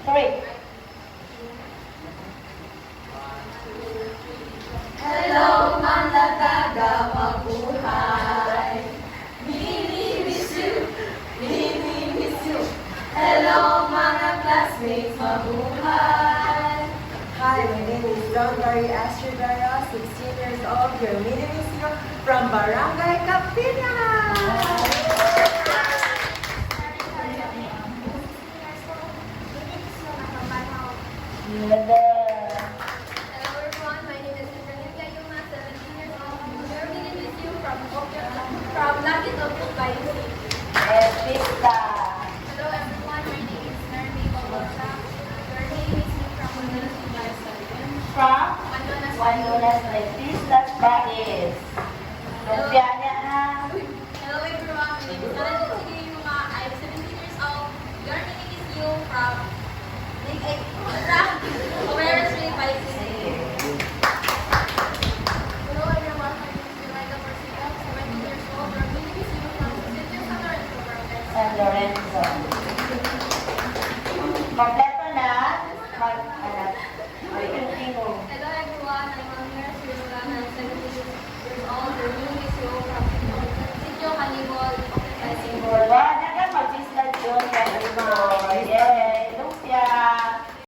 Three. Hello, Mandataga, mabuhay. Mini-miss you, mini-miss you. Hello, mga classmates, mabuhay. Hi, my name is Don Barry Astrodara, 16 years old, your mini-miss you from Barangay Capilla. Hello everyone, my name is Tiffany Gayuma, 17 years old. We're going to miss you from Lucky Tokyo by City. Hello everyone, my name is Nermi Babosa. We're going to miss you from Manonas University. From Manonas Manonas Artistas Bais. Lumpia niya ha. Hello everyone, my name is Alejandra Gayuma. I'm 17 years old. We're going to miss you from Awareness Day by City. Hello everyone, my name is Yolanda Porcica, 17 years old. We're going to miss you from City of San Lorenzo, Province. San Lorenzo. Kompleto na.